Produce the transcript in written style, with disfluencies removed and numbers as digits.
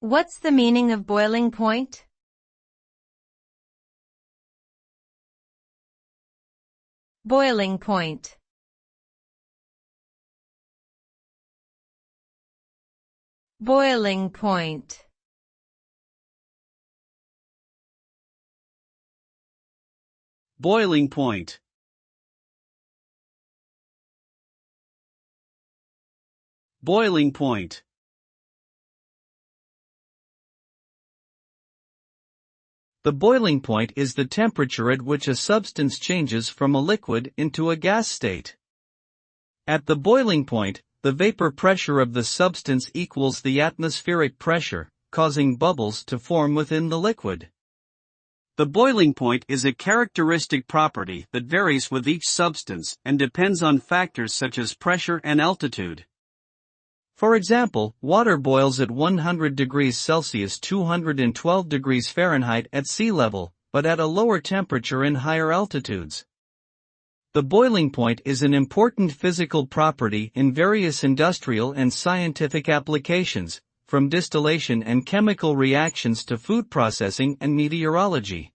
What's the meaning of boiling point? Boiling point. Boiling point. Boiling point. Boiling point. The boiling point is the temperature at which a substance changes from a liquid into a gas state. At the boiling point, the vapor pressure of the substance equals the atmospheric pressure, causing bubbles to form within the liquid. The boiling point is a characteristic property that varies with each substance and depends on factors such as pressure and altitude. For example, water boils at 100 degrees Celsius (212 degrees Fahrenheit) at sea level, but at a lower temperature in higher altitudes. The boiling point is an important physical property in various industrial and scientific applications, from distillation and chemical reactions to food processing and meteorology.